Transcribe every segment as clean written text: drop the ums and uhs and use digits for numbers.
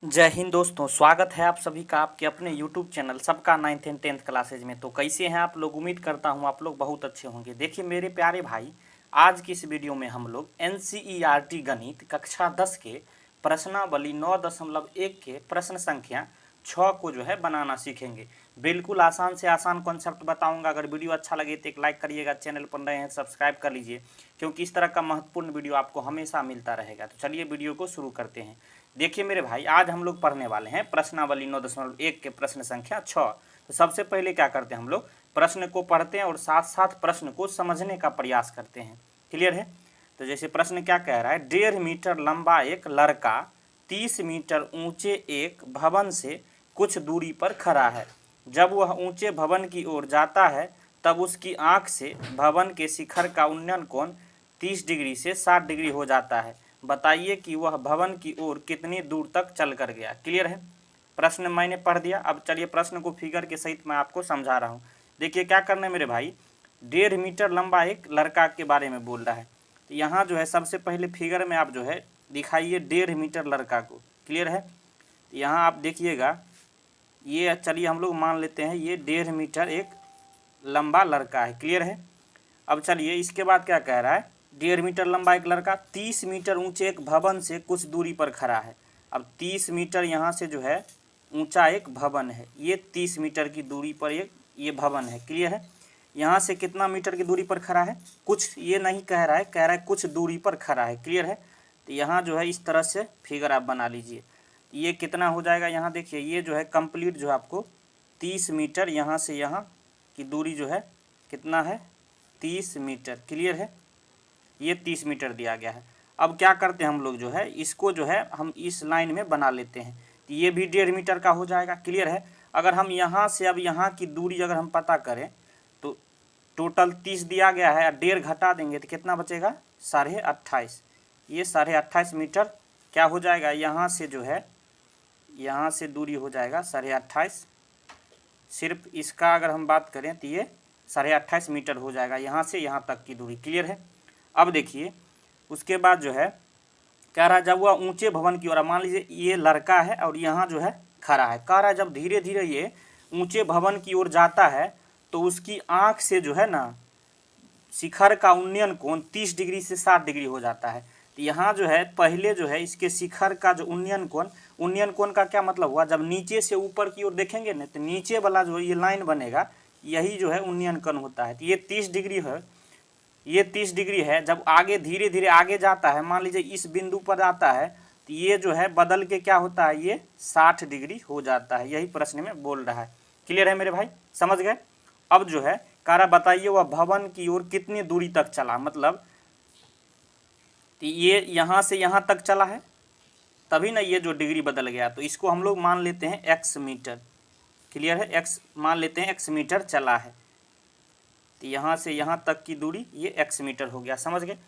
जय हिंद दोस्तों, स्वागत है आप सभी का आपके अपने YouTube चैनल सबका 9th एंड 10th क्लासेज में। तो कैसे हैं आप लोग? उम्मीद करता हूं आप लोग बहुत अच्छे होंगे। देखिए मेरे प्यारे भाई, आज की इस वीडियो में हम लोग NCERT गणित कक्षा 10 के प्रश्नावली 9.1 के प्रश्न संख्या 6 को जो है बनाना सीखेंगे। बिल्कुल आसान से आसान कॉन्सेप्ट बताऊंगा। अगर वीडियो अच्छा लगे तो एक लाइक करिएगा, चैनल पर नए हैं सब्सक्राइब कर लीजिए, क्योंकि इस तरह का महत्वपूर्ण वीडियो आपको हमेशा मिलता रहेगा। तो चलिए वीडियो को शुरू करते हैं। देखिए मेरे भाई, आज हम लोग पढ़ने वाले हैं प्रश्नावली 9.1 के प्रश्न संख्या 6। तो सबसे पहले क्या करते हैं, हम लोग प्रश्न को पढ़ते हैं और साथ साथ प्रश्न को समझने का प्रयास करते हैं। क्लियर है? तो जैसे प्रश्न क्या कह रहा है, 1.5 मीटर लंबा एक लड़का 30 मीटर ऊंचे एक भवन से कुछ दूरी पर खड़ा है। जब वह ऊंचे भवन की ओर जाता है तब उसकी आंख से भवन के शिखर का उन्नयन कोण 30 डिग्री से 60 डिग्री हो जाता है। बताइए कि वह भवन की ओर कितनी दूर तक चल कर गया। क्लियर है? प्रश्न मैंने पढ़ दिया। अब चलिए प्रश्न को फिगर के सहित मैं आपको समझा रहा हूँ। देखिए क्या करना है मेरे भाई, 1.5 मीटर लंबा एक लड़का के बारे में बोल रहा है। तो यहाँ जो है सबसे पहले फिगर में आप जो है दिखाइए 1.5 मीटर लड़का को। क्लियर है? यहाँ आप देखिएगा, ये चलिए हम लोग मान लेते हैं ये 1.5 मीटर एक लंबा लड़का है। क्लियर है? अब चलिए इसके बाद क्या कह रहा है, 1.5 मीटर लंबा एक लड़का 30 मीटर ऊंचे एक भवन से कुछ दूरी पर खड़ा है। अब 30 मीटर यहाँ से जो है ऊंचा एक भवन है, ये 30 मीटर की दूरी पर एक ये भवन है। क्लियर है? यहाँ से कितना मीटर की दूरी पर खड़ा है, कुछ ये नहीं कह रहा है, कह रहा है कुछ दूरी पर खड़ा है। क्लियर है? तो यहाँ जो है इस तरह से फिगर आप बना लीजिए। ये कितना हो जाएगा, यहाँ देखिए ये जो है कंप्लीट जो है आपको 30 मीटर यहाँ से यहाँ की दूरी जो है कितना है, 30 मीटर। क्लियर है? ये 30 मीटर दिया गया है। अब क्या करते हैं हम लोग जो है इसको जो है हम इस लाइन में बना लेते हैं। तो ये भी 1.5 मीटर का हो जाएगा। क्लियर है? अगर हम यहाँ से अब यहाँ की दूरी अगर हम पता करें तो टोटल 30 दिया गया है, 1.5 घटा देंगे तो कितना बचेगा, 28.5। ये 28.5 मीटर क्या हो जाएगा, यहाँ से जो है यहाँ से दूरी हो जाएगा 28.5। सिर्फ इसका अगर हम बात करें तो ये 28.5 मीटर हो जाएगा यहाँ से यहाँ तक की दूरी। क्लियर है? अब देखिए उसके बाद जो है कह रहा है जब वह ऊंचे भवन की ओर, मान लीजिए ये लड़का है और यहाँ जो है खड़ा है, कह रहा है जब धीरे धीरे ये ऊंचे भवन की ओर जाता है तो उसकी आंख से जो है ना शिखर का उन्नयन कोण 30 डिग्री से 60 डिग्री हो जाता है। तो यहाँ जो है पहले जो है इसके शिखर का जो उन्नयन कोण का क्या मतलब हुआ, जब नीचे से ऊपर की ओर देखेंगे ना तो नीचे वाला जो ये लाइन बनेगा यही जो है उन्नयन कोण होता है। तो ये 30 डिग्री है, ये 30 डिग्री है। जब आगे धीरे धीरे आगे जाता है, मान लीजिए इस बिंदु पर आता है तो ये जो है बदल के क्या होता है, ये 60 डिग्री हो जाता है। यही प्रश्न में बोल रहा है। क्लियर है मेरे भाई? समझ गए? अब जो है कारा बताइए वह भवन की ओर कितनी दूरी तक चला, मतलब ये यहाँ से यहाँ तक चला है तभी ना ये जो डिग्री बदल गया। तो इसको हम लोग मान लेते हैं x मीटर। क्लियर है? x मान लेते हैं x मीटर चला है। तो यहाँ से यहाँ तक की दूरी ये x मीटर हो गया। समझ गए?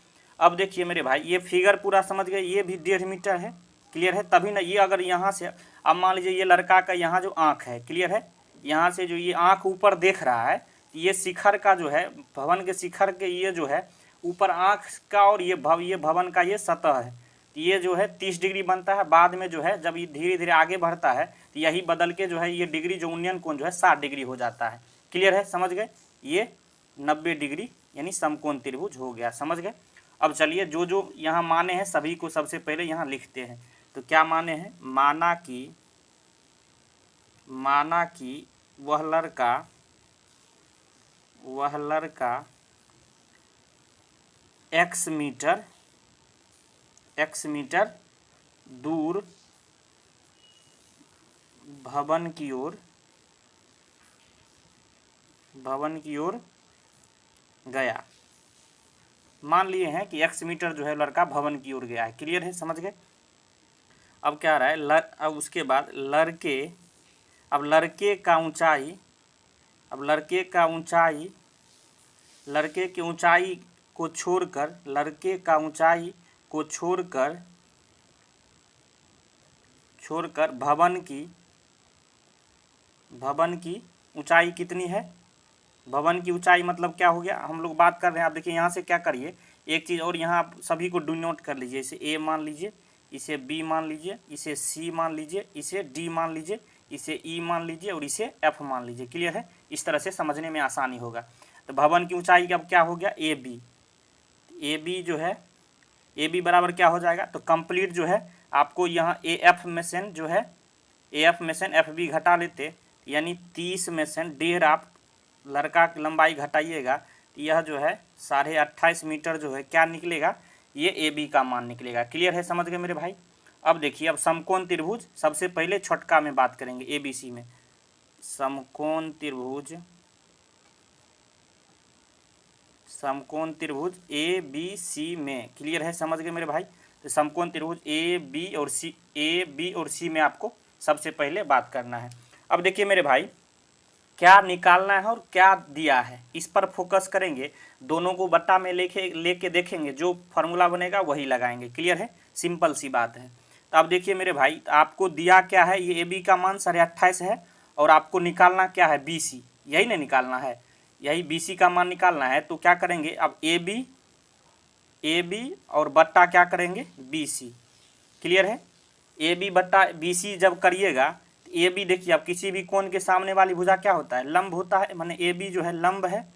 अब देखिए मेरे भाई ये फिगर पूरा समझ गए, ये भी 1.5 मीटर है। क्लियर है? तभी ना ये अगर यहाँ से अब मान लीजिए ये लड़का का यहाँ जो आँख है, क्लियर है, यहाँ से जो ये आँख ऊपर देख रहा है, ये शिखर का जो है भवन के शिखर के ये जो है ऊपर आँख का और ये भवन का ये सतह है, ये जो है 30 डिग्री बनता है। बाद में जो है जब ये धीरे धीरे आगे बढ़ता है तो यही बदल के जो है ये डिग्री जो उन्नयन कोण जो है 60 डिग्री हो जाता है। क्लियर है? समझ गए? ये 90 डिग्री यानी समकोण त्रिभुज हो गया। समझ गए? अब चलिए जो जो यहाँ माने हैं सभी को सबसे पहले यहाँ लिखते हैं। तो क्या माने हैं, माना कि वह लड़का x मीटर दूर भवन की ओर गया। मान लिए हैं कि x मीटर जो है लड़का भवन की ओर गया है। क्लियर है? समझ गए? अब क्या रहा है अब उसके बाद लड़के की ऊंचाई को छोड़कर भवन की ऊंचाई कितनी है, भवन की ऊंचाई मतलब क्या हो गया, हम लोग बात कर रहे हैं। आप देखिए यहाँ से क्या करिए, एक चीज़ और यहाँ आप सभी को डिनोट कर लीजिए। इसे ए मान लीजिए, इसे बी मान लीजिए, इसे सी मान लीजिए, इसे डी मान लीजिए, इसे ई मान लीजिए और इसे एफ मान लीजिए। क्लियर है? इस तरह से समझने में आसानी होगा। तो भवन की ऊंचाई अब क्या हो गया, ए बी। ए बी जो है, ए बी बराबर क्या हो जाएगा, तो कंप्लीट जो है आपको यहाँ ए एफ में से जो है, ए एफ में से एफ बी घटा लेते, यानी 30 में से 1.5 आप लड़का की लंबाई घटाइएगा तो यह जो है 28.5 मीटर जो है क्या निकलेगा, ये ए बी का मान निकलेगा। क्लियर है? समझ गए मेरे भाई? अब देखिए, अब समकोण त्रिभुज सबसे पहले छोटका में बात करेंगे, ए बी सी में। समकोण त्रिभुज, समकोण त्रिभुज ए बी सी में। क्लियर है? समझ गए मेरे भाई? तो समकोण त्रिभुज ए बी और सी, ए बी और सी में आपको सबसे पहले बात करना है। अब देखिए मेरे भाई, क्या निकालना है और क्या दिया है, इस पर फोकस करेंगे। दोनों को बट्टा में लेके देखेंगे, जो फार्मूला बनेगा वही लगाएंगे। क्लियर है? सिंपल सी बात है। तो अब देखिए मेरे भाई, आपको दिया क्या है, ये ए बी का मान 28.5 है और आपको निकालना क्या है, बी सी। यही ना निकालना है, यही बी सी का मान निकालना है। तो क्या करेंगे, अब ए बी और बट्टा क्या करेंगे, बी सी। क्लियर है? ए बी बट्टा बी सी जब करिएगा, ए बी देखिए, अब किसी भी कोण के सामने वाली भुजा क्या होता है, लंब होता है, माने ए बी जो है लंब है।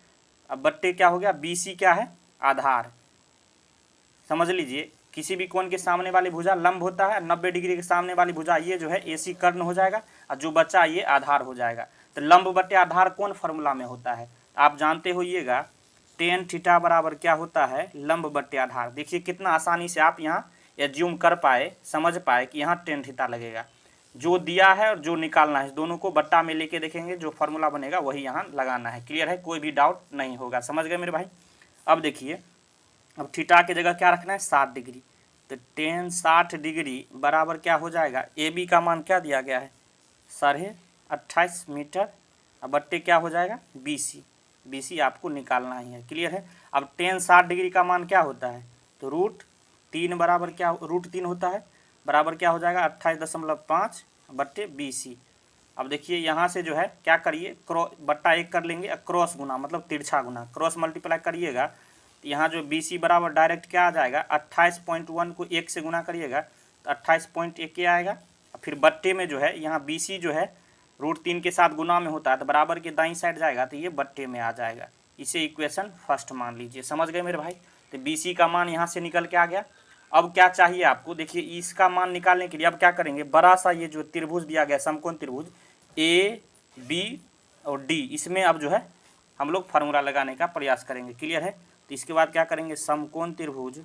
अब बट्टे क्या हो गया, बी सी क्या है, आधार। समझ लीजिए, किसी भी कोण के सामने वाली भुजा लंब होता है, 90 डिग्री के सामने वाली भुजा ये जो है ए सी कर्ण हो जाएगा और जो बचा ये आधार हो जाएगा। तो लंब बट्टे आधार कौन फार्मूला में होता है, आप जानते होइएगा, टेन थीटा बराबर क्या होता है, लंब बट्टे आधार। देखिए कितना आसानी से आप यहाँ एज्यूम कर पाए, समझ पाए कि यहाँ टेन थीटा लगेगा। जो दिया है और जो निकालना है, दोनों को बट्टा में लेके देखेंगे, जो फार्मूला बनेगा वही यहाँ लगाना है। क्लियर है? कोई भी डाउट नहीं होगा। समझ गए मेरे भाई? अब देखिए, अब थीटा की जगह क्या रखना है, 60 डिग्री। तो टेन 60 डिग्री बराबर क्या हो जाएगा, ए बी का मान क्या दिया गया है, 28.5 मीटर। अब बट्टे क्या हो जाएगा, बी सी। बी सी आपको निकालना ही है। क्लियर है? अब टेन 60 डिग्री का मान क्या होता है, तो √3 बराबर क्या, √3 होता है, बराबर क्या हो जाएगा, 28.5 बट्टे बी सी। अब देखिए यहाँ से जो है क्या करिए, बट्टा 1 कर लेंगे, क्रॉस गुना मतलब तिरछा गुना, क्रॉस मल्टीप्लाई करिएगा तो यहाँ जो बी सी बराबर डायरेक्ट क्या आ जाएगा, 28.1 को 1 से गुना करिएगा तो 28.1 आएगा। फिर बट्टे में जो है यहाँ बी सी जो है √3 के साथ गुना में होता है, तो बराबर के दाईं साइड जाएगा तो ये बट्टे में आ जाएगा। इसे इक्वेशन फर्स्ट मान लीजिए। समझ गए मेरे भाई? तो बी सी का मान यहाँ से निकल के आ गया। अब क्या चाहिए आपको, देखिए इसका मान निकालने के लिए अब क्या करेंगे, बड़ा सा ये जो त्रिभुज दिया गया समकोण त्रिभुज ए बी और डी, इसमें अब जो है हम लोग फार्मूला लगाने का प्रयास करेंगे। क्लियर है? तो इसके बाद क्या करेंगे, समकोण त्रिभुज,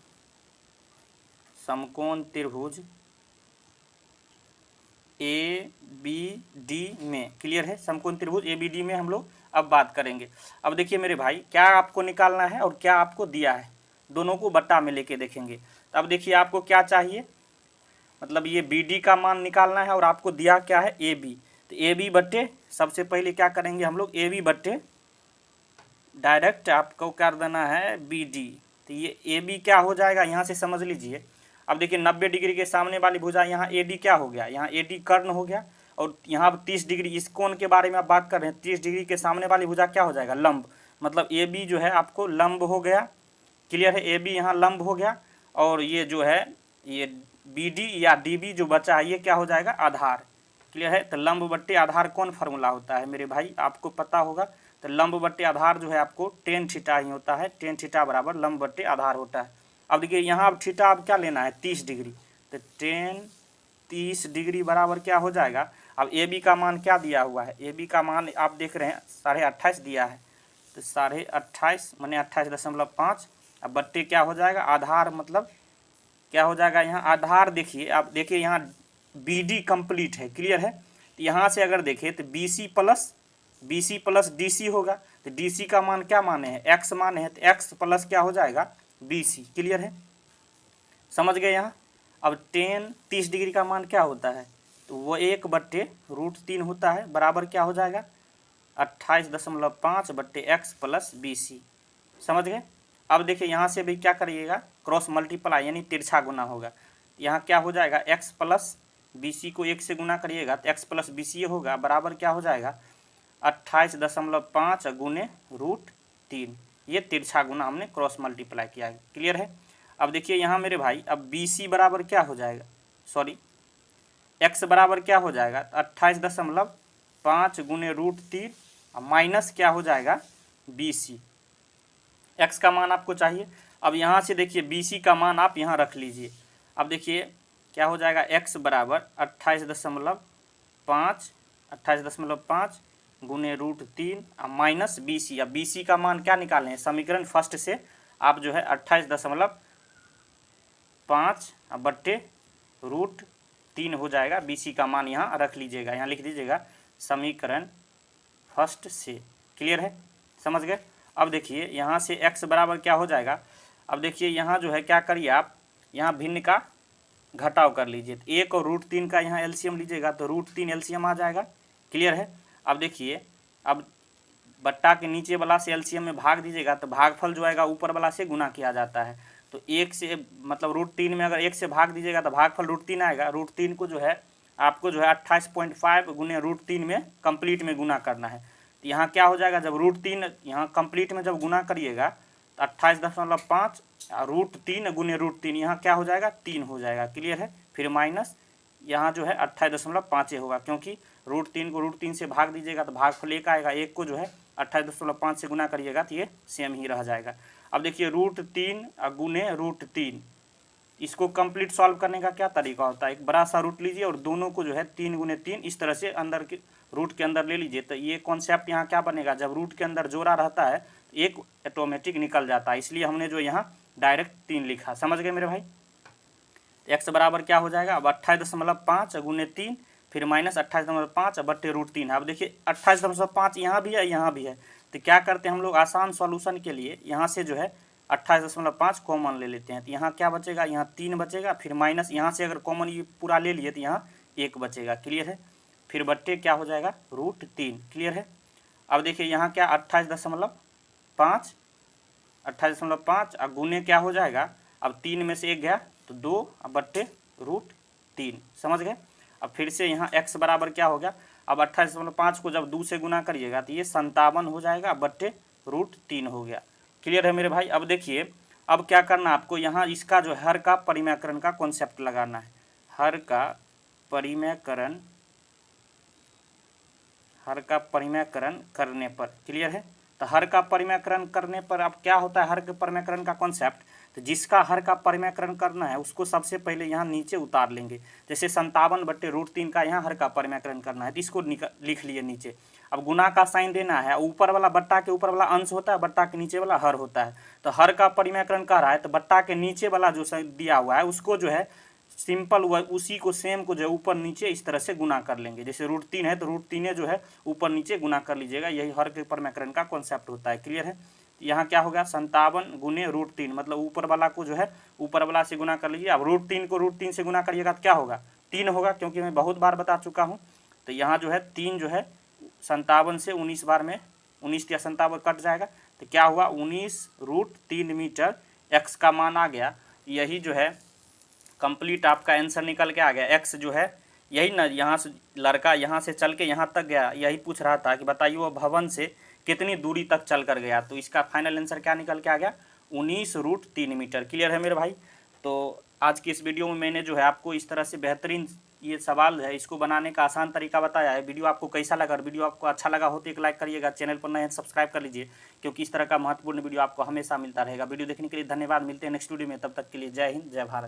समकोण त्रिभुज ए बी डी में। क्लियर है? समकोण त्रिभुज ए बी डी में हम लोग अब बात करेंगे। अब देखिए मेरे भाई, क्या आपको निकालना है और क्या आपको दिया है, दोनों को बट्टा में लेके देखेंगे। अब देखिए आपको क्या चाहिए, मतलब ये बी डी का मान निकालना है और आपको दिया क्या है, ए बी। तो ए बी बट्टे, सबसे पहले क्या करेंगे हम लोग, ए बी बट्टे डायरेक्ट आपको कर देना है बी डी। तो ये ए बी क्या हो जाएगा, यहाँ से समझ लीजिए। अब देखिए 90 डिग्री के सामने वाली भुजा यहाँ ए डी क्या हो गया, यहाँ ए डी कर्ण हो गया, और यहाँ 30 डिग्री, इस कोण के बारे में आप बात कर रहे हैं, 30 डिग्री के सामने वाली भुजा क्या हो जाएगा, लंब। मतलब ए बी जो है आपको लंब हो गया। क्लियर है? ए बी यहाँ लंब हो गया, और ये जो है ये बी डी या डी बी जो बचा है ये क्या हो जाएगा, आधार। क्लियर है? तो लंब बट्टे आधार कौन फार्मूला होता है मेरे भाई, आपको पता होगा। तो लंब बट्टे आधार जो है आपको टेन थीटा ही होता है, टेन थीटा बराबर लंब बट्टे आधार होता है। अब देखिए यहाँ अब थीटा अब क्या लेना है, 30 डिग्री। तो टेन 30 डिग्री बराबर क्या हो जाएगा, अब ए बी का मान क्या दिया हुआ है, ए बी का मान आप देख रहे हैं 28.5 दिया है, तो 28.5 माने 28.5। अब बट्टे क्या हो जाएगा, आधार, मतलब क्या हो जाएगा यहाँ आधार। देखिए आप देखिए यहाँ बी डी कम्प्लीट है। क्लियर है? तो यहाँ से अगर देखें तो B C plus D C होगा। तो डी सी का मान क्या माने हैं, एक्स माने हैं, तो एक्स प्लस क्या हो जाएगा, बी सी। क्लियर है? समझ गए यहाँ? अब टेन 30 डिग्री का मान क्या होता है, तो वो 1 बट्टे √3 होता है, बराबर क्या हो जाएगा, 28.5 बट्टे एक्स प्लस बी सी। समझ गए? अब देखिए यहाँ से भी क्या करिएगा, क्रॉस मल्टीप्लाई यानी तिरछा गुना होगा। यहाँ क्या हो जाएगा, एक्स प्लस बी सी को 1 से गुना करिएगा तो एक्स प्लस बी सी होगा, बराबर क्या हो जाएगा, 28.5 गुने √3। ये तिरछा गुना हमने क्रॉस मल्टीप्लाई किया है। क्लियर है? अब देखिए यहाँ मेरे भाई, अब बी सी बराबर क्या हो जाएगा, सॉरी x बराबर क्या हो जाएगा 28.5 गुने √3 माइनस क्या हो जाएगा BC। x का मान आपको चाहिए। अब यहाँ से देखिए BC का मान आप यहाँ रख लीजिए। अब देखिए क्या हो जाएगा x बराबर 28.5 गुने √3 माइनस BC। अब BC का मान क्या निकालें समीकरण फर्स्ट से आप जो है 28.5 बट्टे √3 हो जाएगा। BC का मान यहाँ रख लीजिएगा, यहाँ लिख दीजिएगा समीकरण फर्स्ट से। क्लियर है, समझ गए। अब देखिए यहाँ से x बराबर क्या हो जाएगा। अब देखिए यहाँ जो है क्या करिए आप यहाँ भिन्न का घटाव कर लीजिए। तो 1 और √3 का यहाँ एलसीएम लीजिएगा तो √3 एलसीएम आ जाएगा। क्लियर है। अब देखिए अब बट्टा के नीचे वाला से एलसीएम में भाग दीजिएगा तो भागफल जो आएगा ऊपर वाला से गुना किया जाता है। तो 1 से मतलब √3 में अगर 1 से भाग दीजिएगा तो भागफल √3 आएगा। √3 को जो है आपको जो है 28.5 गुने √3 में कंप्लीट में गुना करना है। तो यहाँ क्या हो जाएगा जब √3 यहाँ कंप्लीट में जब गुना करिएगा तो 28.5 √3 गुने √3 यहाँ क्या हो जाएगा 3 हो जाएगा। क्लियर है। फिर माइनस यहाँ जो है 28.5 होगा, क्योंकि √3 को √3 से भाग दीजिएगा तो भागफल 1 आएगा। 1 को जो है 28.5 से गुना करिएगा तो ये सेम ही रह जाएगा। अब देखिए √3 गुने √3 इसको कंप्लीट सॉल्व करने का क्या तरीका होता है, एक बड़ा सा रूट लीजिए और दोनों को जो है 3 गुने 3 इस तरह से अंदर के रूट के अंदर ले लीजिए। तो ये कॉन्सेप्ट यहाँ क्या बनेगा, जब रूट के अंदर जोड़ा रहता है तो एक ऑटोमेटिक निकल जाता है, इसलिए हमने जो यहाँ डायरेक्ट 3 लिखा। समझ गए मेरे भाई। x बराबर क्या हो जाएगा अब 28.5 गुने 3 फिर माइनस 28.5 बट्टे √3। अब देखिए 28.5 यहाँ भी है यहाँ भी है, तो क्या करते हैं हम लोग आसान सॉल्यूशन के लिए यहाँ से जो है 28.5 कॉमन ले लेते हैं। तो यहाँ क्या बचेगा, यहाँ 3 बचेगा, फिर माइनस यहाँ से अगर कॉमन ये पूरा ले लिए तो यहाँ 1 बचेगा। क्लियर है। फिर बट्टे क्या हो जाएगा √3। क्लियर है। अब देखिए यहाँ क्या 28.5 और गुने क्या हो जाएगा, अब 3 में से 1 गया तो 2 बट्टे √3। समझ गए। अब फिर से यहाँ x बराबर क्या हो गया, अब 28.5 को जब 2 से गुना करिएगा तो ये 57 हो जाएगा बट्टे √3 हो गया। क्लियर है मेरे भाई। अब देखिए अब क्या करना आपको, यहाँ इसका जो हर का परिमेयकरण का कॉन्सेप्ट लगाना है। हर का परिमेयकरण करने पर। क्लियर है। तो हर का परिमेयकरण करने पर अब क्या होता है हर के परिमेयकरण का कॉन्सेप्ट, तो जिसका हर का परिमेयकरण करना है उसको सबसे पहले यहाँ नीचे उतार लेंगे। जैसे 57 बट्टे √3 का यहाँ हर का परिमेयकरण करना है तो इसको लिख लिए नीचे। अब गुना का साइन देना है, ऊपर वाला बट्टा के ऊपर वाला अंश होता है, बट्टा के नीचे वाला हर होता है। तो हर का परिमेयकरण कर रहा है तो बट्टा के नीचे वाला जो दिया हुआ है उसको जो है सिंपल उसी को सेम को जो है ऊपर नीचे इस तरह से गुना कर लेंगे। जैसे √3 है तो √3 जो है ऊपर नीचे गुना कर लीजिएगा, यही हर के परिमेयकरण का कॉन्सेप्ट होता है। क्लियर है। यहाँ क्या होगा 57 गुने √3 मतलब ऊपर वाला को जो है ऊपर वाला से गुना कर लीजिए। अब √3 को √3 से गुना करिएगा तो क्या होगा 3 होगा, क्योंकि मैं बहुत बार बता चुका हूँ। तो यहाँ जो है 3 जो है 57 से 19 बार में 19 या 57 कट जाएगा तो क्या हुआ 19√3 मीटर x का मान आ गया। यही जो है कंप्लीट आपका आंसर निकल के आ गया। x जो है यही ना, यहाँ से लड़का यहाँ से चल के यहाँ तक गया, यही पूछ रहा था कि बताइए वो भवन से कितनी दूरी तक चल कर गया, तो इसका फाइनल आंसर क्या निकल के आ गया 19√3 मीटर। क्लियर है मेरे भाई। तो आज की इस वीडियो में मैंने जो है आपको इस तरह से बेहतरीन ये सवाल है इसको बनाने का आसान तरीका बताया है। वीडियो आपको कैसा लगा, वीडियो आपको अच्छा लगा हो तो एक लाइक करिएगा, चैनल पर नए हैं सब्सक्राइब कर लीजिए, क्योंकि इस तरह का महत्वपूर्ण वीडियो आपको हमेशा मिलता रहेगा। वीडियो देखने के लिए धन्यवाद। मिलते हैं नेक्स्ट वीडियो में, तब तक के लिए जय हिंद जय भारत।